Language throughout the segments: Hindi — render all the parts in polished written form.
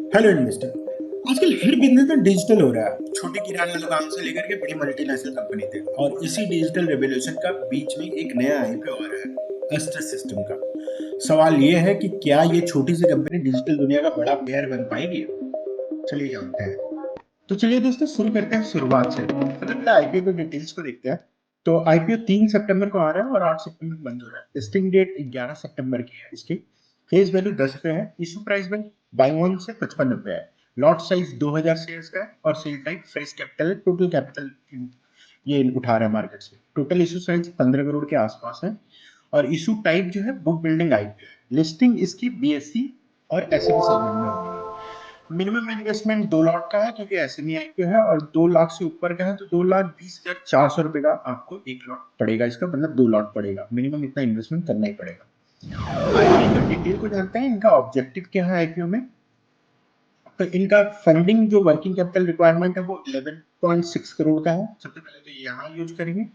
Hello investor. आजकल हर बिजनेस में डिजिटल हो रहा है, छोटी किराना दुकान से लेकर के बड़ी मल्टीनेशनल कंपनी तक। और इसी डिजिटल रेवोल्यूशन का बीच में एक नया आईपीओ आ रहा है, अस्त्र सिस्टम का। सवाल ये है कि क्या ये छोटी सी कंपनी डिजिटल दुनिया का बड़ा प्लेयर बन पाएगी। चलिए जानते हैं। तो चलिए दोस्तों शुरू करते हैं शुरुआत से। सबसे पहले आईपीओ के डिटेल्स को देखते हैं। तो आईपीओ 3 सितंबर को आ रहा है और 8 सितंबर को बंद हो रहा है। लिस्टिंग डेट 11 सितंबर की है इसकी। फेस वैल्यू 10 रुपए है। इशू प्राइस में बाय वन से 55 रुपए है। लॉट साइज 2000 शेयर्स का है और sale type fresh capital. Total capital ये उठा रहा है मार्केट से। टोटल इशू साइज 15 करोड़ के आसपास है। और इशू टाइप जो है बुक बिल्डिंग आईपीओ है। लिस्टिंग इसकी बीएससी और एसएमई सेगमेंट में होगी। मिनिमम इन्वेस्टमेंट 2 लाख का है क्योंकि एसएमई पे है। और 2 लाख से ऊपर का है तो 2,20,400 रुपए का आपको एक लॉट पड़ेगा। इसका मतलब 2 लॉट पड़ेगा। मिनिमम इतना इन्वेस्टमेंट करना ही पड़ेगा। आईपीओ के डिटेल को जानते हैं। इनका ऑब्जेक्टिव क्या है आईपीओ में। तो इनका फंडिंग जो वर्किंग कैपिटल रिक्वायरमेंट है वो 11.6 करोड़ का है। सबसे पहले तो यहाँ यूज करेंगे।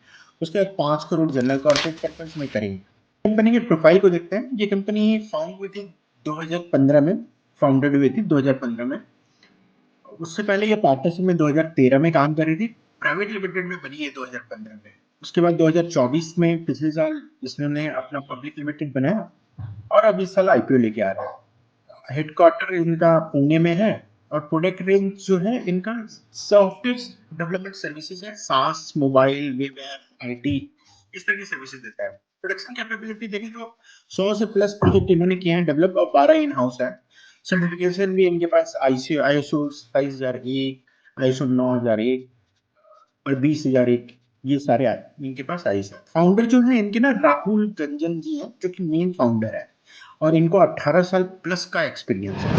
उसके बाद 5 करोड़ जनरल कॉर्पोरेट पर्पस में करेंगे। कंपनी के प्रोफाइल को देखते हैं। ये कंपनी फाउंड हुई थी 2015 में। फाउंडेड हुई थी 2015 में। उससे पहले ये पार्टनरशिप में 2013 में काम कर रही थी। प्राइवेट लिमिटेड में बनी है 2015 में। उसके बाद 2024 में पिछले साल इसने अपना पब्लिक लिमिटेड बनाया। और अब इस साल आईपीओ लेके आ रहा है। हेडक्वार्टर इनका पुणे में है। और प्रोडक्ट रेंज जो है इनका सॉफ्टवेयर डेवलपमेंट सर्विसेज है। सास मोबाइल वेब ऐप आईटी इस तरह की सर्विसेज देता है। प्रोडक्शन कैपेबिलिटी देखें तो 100 से प्लस प्रोजेक्ट इन्होंने किए हैं डेवलप और 12 इन हाउस है। सर्टिफिकेशन भी इनके पास आईएसओ 27001 आईएसओ 9001 और 20001 ये सारे इनके पास आई है। फाउंडर जो है इनके ना राहुल गंजन जी हैं जो कि मेन फाउंडर है। और इनको 18 साल प्लस का एक्सपीरियंस है।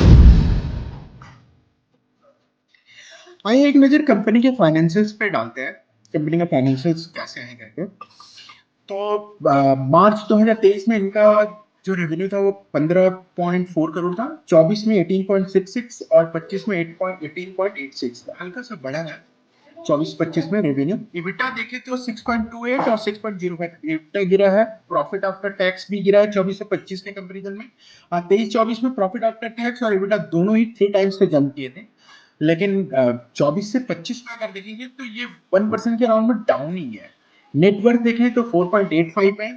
आइए एक नजर कंपनी के फाइनेंशियल्स पे डालते हैं। कंपनी का फाइनेंशियल्स कैसे हैं करके। तो मार्च 2023 में इनका जो रेवेन्यू था वो 15.4 करोड़ था। 24 में 18.66 और 25 में 18.86 हल्का सा बढ़ा है। 24-25 में रेवेन्यू। इबिटा देखे तो 6.28 और 6.05 इबिटा गिरा है। प्रॉफिट आफ्टर टैक्स भी गिरा है 24 से 25 के कंपैरिजन में। 23-24 में प्रॉफिट आफ्टर टैक्स और इबिटा दोनों ही 3 टाइम्स पे जंप किए थे। लेकिन 24 से 25 में अगर देखेंगे तो ये 1% के राउंड में डाउन ही है। नेटवर्थ देखें तो 4.85 है।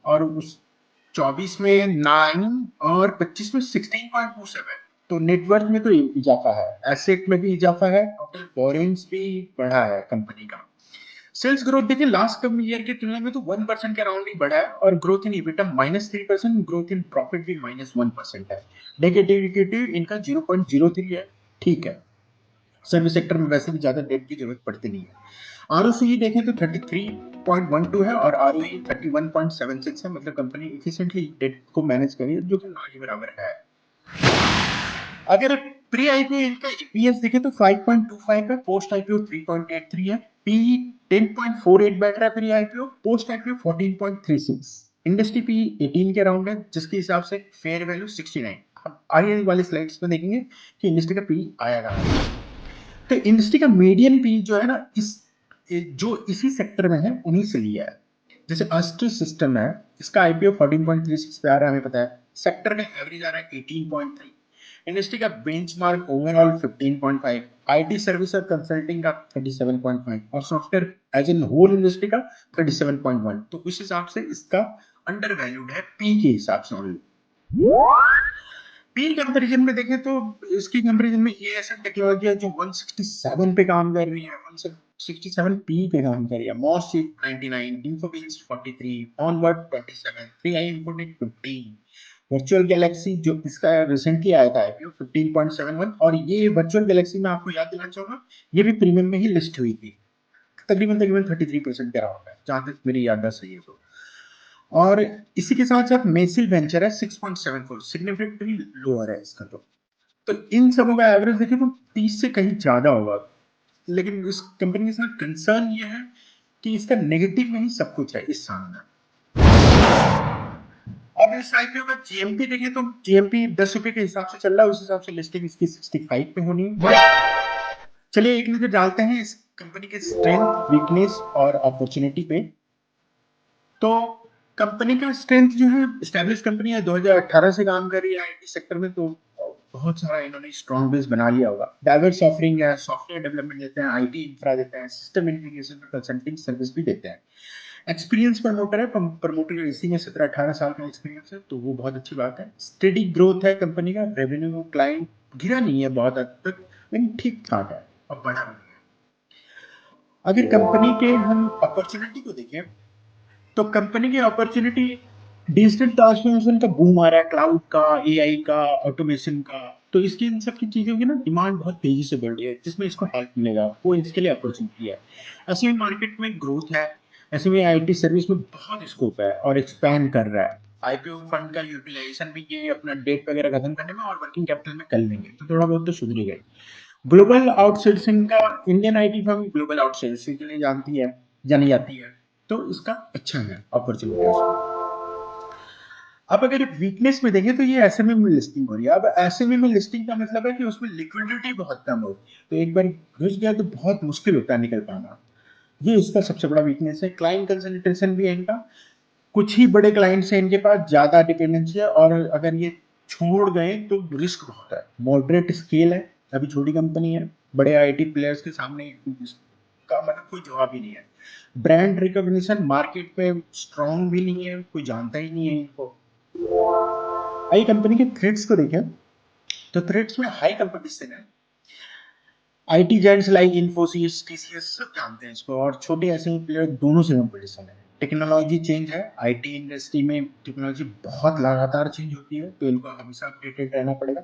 और उस 24 में 9 और 25 में 16.27। तो नेटवर्थ में तो इजाफा है। एसेट में भी इजाफा है। टोटल बोरिंग्स भी बढ़ा है कंपनी का। सेल्स ग्रोथ देखिए लास्ट ईयर की तुलना में तो 1% के अराउंड ही बढ़ा है। और growth in EBITDA -3%। Growth in profit भी -1% है। नेगेटिव इनका 0.03 है। ठीक है। सर्विस सेक्टर में वैसे भी ज्यादा डेट की जरूरत पड़ती नहीं है। आरओसीई देखें तो 33.12 है और आरओई 31.76 है। मतलब कंपनी इफिशिएंटली डेट को मैनेज करी है जो कि ना के बराबर है। अगर प्री आईपीओ इनका ईपीएस देखें तो 5.25 है। पोस्ट आईपीओ 3.83 है। पी 10.48 बैठ रहा है pre IPO. Post IPO 14.36। Industry P 18 के अराउंड है जिसके हिसाब से फेयर वैल्यू 69। अब आगे वाले स्लाइड्स में देखेंगे कि इंडस्ट्री का पी आएगा। तो इंडस्ट्री का मीडियन पी जो है ना जो इसी सेक्टर में है उन्हीं से लिया है। जैसे अस्त्र सिस्टम है। इसका आईपीओ 14.36 पे आ रहा है हमें पता है। सेक्टर का एवरेज आ रहा है 18.3। इंडस्ट्री का बेंचमार्क ओवरऑल 15.5। आईटी सर्विस और कंसल्टिंग का 37.5 और software as an whole industry का 37.1। तो उस हिसाब से इसका अंडर वैल्यूड है पी के हिसाब से ओनली। पी कंपैरिजन में देखें तो इसकी कंपैरिजन में ये ऐसा टेक्नोलॉजी है जो 167 पे काम कर रही है। 167 पी पे काम कर रही है। मॉस 99, Infobeans 43, onward 27, 3i imported 15। Virtual galaxy जो इसका रिसेंटली आया था आईपीओ 15.71। और ये वर्चुअल गैलेक्सी में आपको याद दिलाना चाहूंगा ये भी प्रीमियम में ही लिस्ट हुई थी। तकरीबन तकरीबन 33% के अराउंड है जहां तक मेरी याददाश्त सही है तो। और इसी के साथ साथ मेसिल वेंचर है 6.74। सिग्निफिकेंटली लोअर है इसका तो इन सबों का एवरेज देखें तो 30 से कहीं ज्यादा होगा। लेकिन इस कंपनी के साथ कंसर्न ये है कि इसका नेगेटिव में ही सब कुछ है इस साल में। अब इस आईपीओ का जीएमपी देखें तो जीएमपी 10 रुपए के हिसाब से चल रहा है। उस हिसाब से लिस्टिंग इसकी 65 पे होनी है। चलिए एक नजर डालते हैं इस कंपनी के स्ट्रेंथ वीकनेस और अपॉर्चुनिटी पे। तो कंपनी का स्ट्रेंथ जो है एस्टेब्लिश कंपनी है 2018 से काम कर रही है आईटी सेक्टर में। तो बहुत सारा इन्होंने स्ट्रॉन्ग बेस बना लिया होगा। डाइवर्स ऑफरिंग है, सॉफ्टवेयर डेवलपमेंट देते हैं, आईटी इंफ्रा देते हैं, सिस्टम इंटीग्रेशन और कंसल्टिंग सर्विस भी देते हैं। एक्सपीरियंस प्रमोटर है, प्रमोटर इसी में 17-18 साल का एक्सपीरियंस है, तो वो बहुत अच्छी बात है। स्टेडी ग्रोथ है कंपनी का, रेवेन्यू क्लाइंट गिरा नहीं है बहुत हद तक, लेकिन ठीक ठाक है और बढ़ा भी नहीं है। अगर कंपनी के हम अपॉर्चुनिटी को देखें, तो कंपनी की अपॉर्चुनिटी डिजिटल ट्रांसफॉर्मेशन का बूम आ रहा है, क्लाउड का, एआई का, ऑटोमेशन का। तो इसकी इन सब की चीजों की ना डिमांड बहुत तेजी से बढ़ रही है, जिसमें इसको हेल्प मिलेगा, वो इसके लिए अपॉर्चुनिटी है। ऐसे में मार्केट में ग्रोथ है, ऐसे में आईटी सर्विस में बहुत स्कोप है और एक्सपैंड कर रहा है। आईपीओ फंड का यूटिलाइजेशन भी ये अपना डेट वगैरह खत्म करने में और वर्किंग कैपिटल में कर लेंगे, तो थोड़ा बहुत तो सुधरेगा। ग्लोबल आउटसोर्सिंग का, Indian IT firm global outsourcing के लिए जानी जाती है, तो इसका अच्छा है अपॉर्चुनिटी उसमें। अब अगर वीकनेस में देखें तो ये एसएमई में लिस्टिंग हो रही है। अब एसएमई में लिस्टिंग का मतलब है कि उसमें लिक्विडिटी बहुत कम होती है, तो एक बार घुस गया तो बहुत मुश्किल होता है निकल पाना। ये इसका सबसे बड़ा वीकनेस है। क्लाइंट कंसंट्रेशन भी है इनका, कुछ ही बड़े क्लाइंट्स हैं इनके पास, ज्यादा डिपेंडेंसी है, और अगर ये छोड़ गए तो रिस्क बहुत है। मॉडरेट स्केल है, अभी छोटी कंपनी है, बड़े आईटी प्लेयर्स के सामने का मतलब कोई जवाब ही नहीं है। ब्रांड रिकॉग्निशन मार्केट पे स्ट्रांग भी नहीं है, कोई जानता ही नहीं है इनको। आई कंपनी के थ्रेड्स को देखें, तो थ्रेड्स में हाई कंपटीशन है। IT giants like Infosys, TCS सब जानते हैं इसको, और छोटे ऐसे प्लेयर दोनों से कंपटीशन है। टेक्नोलॉजी चेंज है, आईटी इंडस्ट्री में टेक्नोलॉजी बहुत लगातार चेंज होती है, तो इनको हमेशा अपडेटेड रहना पड़ेगा।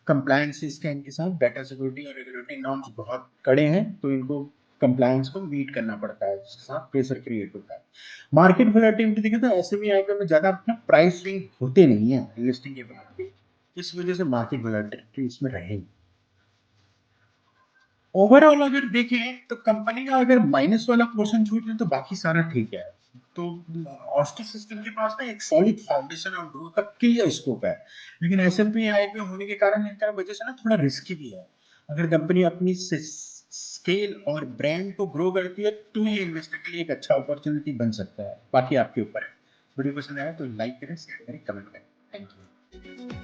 कंप्लायंस इसके इनके साथ, डाटा सिक्योरिटी और रेगुलेटरी नॉर्म्स बहुत कड़े हैं, तो इनको कंप्लायंस को मीट करना पड़ता है, जिसके साथ प्रेशर क्रिएट होता है। मार्केट वोलेटिलिटी देखें तो एसएमई आईपीओ में ज्यादा अपना प्राइस लिंक होते नहीं है लिस्टिंग के बाद भी, इस वजह से मार्केट वोलेटिलिटी इसमें रहेगी। ओवरऑल अगर देखें तो कंपनी का अगर माइनस वाला पोर्शन छूट जाए तो बाकी सारा ठीक है। तो ऑस्टिक सिस्टम के पास ना एक सॉलिड फाउंडेशन और ग्रोथ का क्लियर स्कोप है, लेकिन एसएमपी आईपीओ होने के कारण इनका वजह से ना थोड़ा रिस्की भी है। अगर कंपनी अपनी स्केल और ब्रांड को ग्रो करती है तो ये इन्वेस्टर के लिए एक अच्छा अपॉर्चुनिटी बन सकता है। बाकी आपके ऊपर है। वीडियो पसंद आया तो लाइक करें, शेयर करें, कमेंट करें। Thank you.